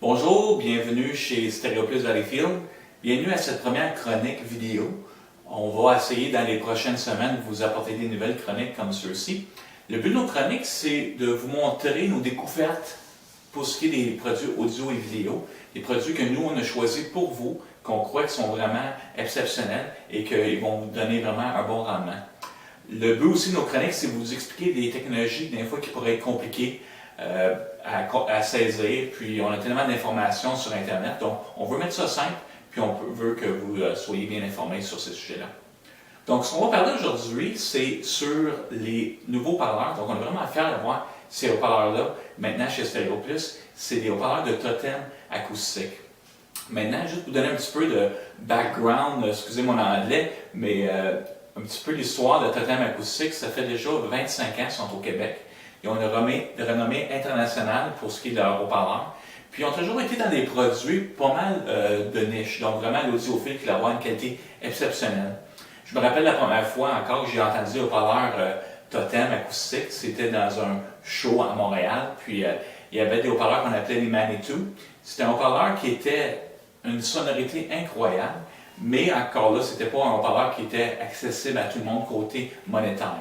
Bonjour, bienvenue chez Stereoplus Valleyfield. Bienvenue à cette première chronique vidéo. On va essayer dans les prochaines semaines de vous apporter des nouvelles chroniques comme ceux-ci. Le but de nos chroniques, c'est de vous montrer nos découvertes pour ce qui est des produits audio et vidéo, des produits que nous, on a choisis pour vous, qu'on croit qu'ils sont vraiment exceptionnels et qu'ils vont vous donner vraiment un bon rendement. Le but aussi de nos chroniques, c'est de vous expliquer des technologies, des fois, qui pourraient être compliquées à saisir, puis on a tellement d'informations sur Internet, donc on veut mettre ça simple, puis veut que vous soyez bien informés sur ces sujets-là. Donc, ce qu'on va parler aujourd'hui, c'est sur les nouveaux parleurs. Donc, on est vraiment fiers de voir ces haut-parleurs-là. Maintenant, chez Stereoplus, c'est des haut-parleurs de totem acoustique. Maintenant, juste pour vous donner un petit peu de background, excusez mon anglais, mais un petit peu l'histoire de totem acoustique, ça fait déjà 25 ans qu'ils sont au Québec. Ils ont une renommée internationale pour ce qui est de leur haut-parleur. Puis ils ont toujours été dans des produits pas mal de niche, donc vraiment l'audiophile qui va avoir une qualité exceptionnelle. Je me rappelle la première fois encore que j'ai entendu haut-parleur totem acoustique, c'était dans un show à Montréal, puis il y avait des haut-parleurs qu'on appelait les Manitou. C'était un haut-parleur qui était une sonorité incroyable, mais encore là, c'était pas un haut-parleur qui était accessible à tout le monde côté monétaire.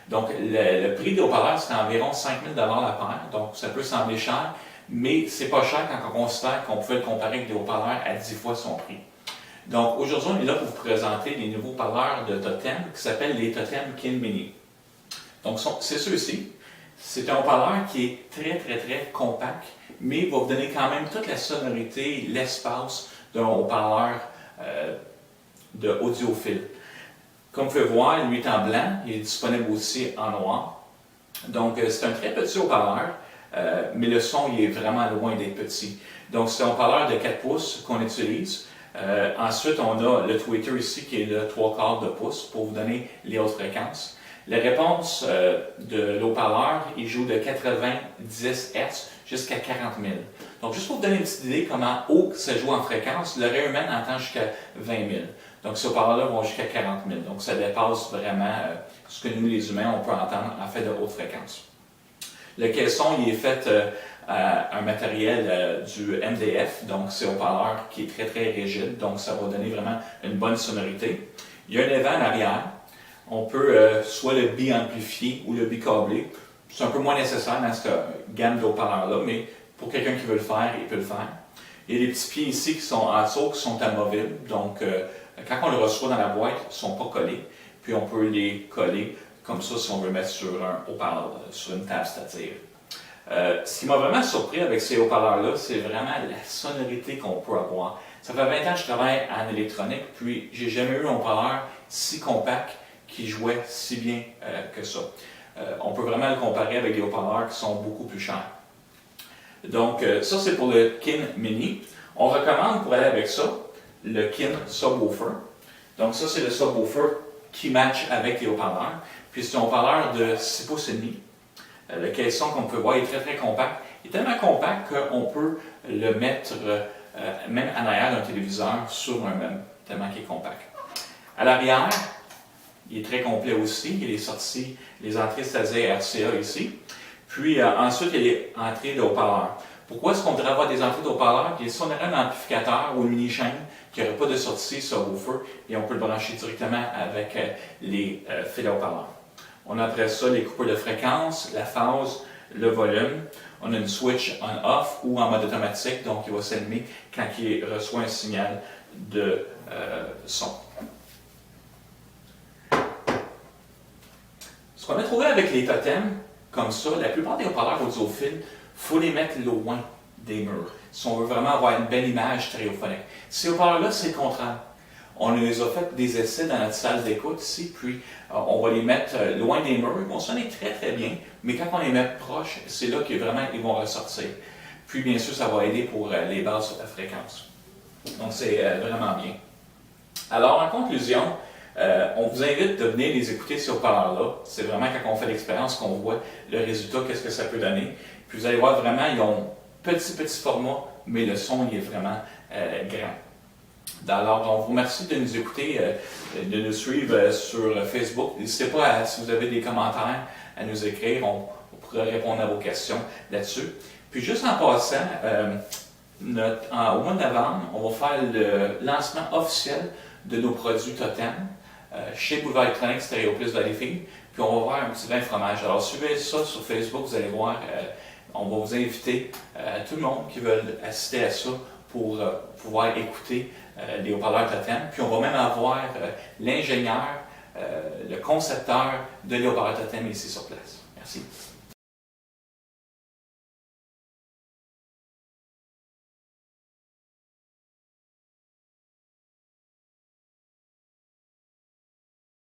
Donc, le prix des haut-parleurs, c'était environ 5 000 la paire, donc ça peut sembler cher, mais c'est pas cher quand on considère qu'on pouvait le comparer avec des haut-parleurs à 10 fois son prix. Donc, aujourd'hui, on est là pour vous présenter les nouveaux parleurs de Totem qui s'appellent les Totem Kin Mini. Donc, c'est ceux-ci. C'est un haut-parleur qui est très compact, mais va vous donner quand même toute la sonorité, l'espace d'un haut-parleur de audiophile. Comme vous pouvez voir, lui est en blanc, il est disponible aussi en noir. Donc, c'est un très petit haut-parleur, mais le son il est vraiment loin d'être petit. Donc, c'est un haut-parleur de 4 pouces qu'on utilise. Ensuite, on a le tweeter ici qui est de 3/4 de pouce pour vous donner les hautes fréquences. La réponse de l'haut-parleur, il joue de 90 Hz jusqu'à 40 000. Donc, juste pour vous donner une petite idée comment haut ça joue en fréquence, l'oreille humaine entend jusqu'à 20 000. Donc, ces haut-parleurs-là vont jusqu'à 40 000. Donc, ça dépasse vraiment ce que nous, les humains, on peut entendre en fait de haute fréquence. Le caisson, il est fait à un matériel du MDF, donc c'est un haut-parleur qui est très rigide, donc ça va donner vraiment une bonne sonorité. Il y a un évent en arrière. On peut soit le bi-amplifié ou le bi-câblé. C'est un peu moins nécessaire dans cette gamme de haut-parleurs-là, mais pour quelqu'un qui veut le faire, il peut le faire. Il y a des petits pieds ici qui sont en dessous, qui sont amovibles, donc quand on le reçoit dans la boîte, ils ne sont pas collés, puis on peut les coller comme ça si on veut mettre sur un haut-parleur, sur une table stative. Ce qui m'a vraiment surpris avec ces haut-parleurs-là, c'est vraiment la sonorité qu'on peut avoir. Ça fait 20 ans que je travaille en électronique, puis j'ai jamais eu un haut-parleur si compact qui jouait si bien que ça. On peut vraiment le comparer avec des haut-parleurs qui sont beaucoup plus chers. Donc, ça c'est pour le Kin Mini. On recommande pour aller avec ça le Kin Subwoofer. Donc, ça c'est le subwoofer qui match avec les haut-parleurs. Puis c'est un haut-parleur de 6 pouces et demi. Le caisson qu'on peut voir est très compact. Il est tellement compact qu'on peut le mettre même en arrière d'un téléviseur sur un meuble, tellement qu'il est compact. À l'arrière, il est très complet aussi. Il y a les sorties, les entrées, c'est-à-dire RCA ici. Puis ensuite, il y a les entrées de haut-parleurs. Pourquoi est-ce qu'on devrait avoir des entrées de haut-parleurs? Puis si on aurait un amplificateur ou une mini-chaîne qui n'aurait pas de sortie subwoofer, et on peut le brancher directement avec les fils de haut-parleurs. On a après ça les coupeurs de fréquence, la phase, le volume. On a une switch on-off ou en mode automatique, donc il va s'allumer quand il reçoit un signal de son. Ce qu'on a trouvé avec les totems, comme ça, la plupart des haut-parleurs audiophiles, il faut les mettre loin des murs, si on veut vraiment avoir une belle image stéréophonique. Ces haut-parleurs-là, c'est le contraire. On les a fait des essais dans notre salle d'écoute ici, puis on va les mettre loin des murs. Ils vont sonner très bien, mais quand on les met proches, c'est là qu'ils vont ressortir. Puis bien sûr, ça va aider pour les basses fréquences. Donc c'est vraiment bien. Alors en conclusion, on vous invite de venir les écouter ces haut-parleurs-là. C'est vraiment quand on fait l'expérience qu'on voit le résultat, qu'est-ce que ça peut donner. Puis vous allez voir vraiment, ils ont petit format, mais le son il est vraiment grand. Alors, on vous remercie de nous écouter, de nous suivre sur Facebook. N'hésitez pas, si vous avez des commentaires, à nous écrire. On pourra répondre à vos questions là-dessus. Puis juste en passant, au mois de novembre, on va faire le lancement officiel de nos produits Totem chez Boulevard électronique Stéréo Plus Valleyfield. Puis on va voir un petit vin fromage. Alors suivez ça sur Facebook, vous allez voir. On va vous inviter, tout le monde qui veut assister à ça pour pouvoir écouter les haut-parleurs Totem. Puis on va même avoir l'ingénieur, le concepteur de les haut-parleurs Totem ici sur place. Merci.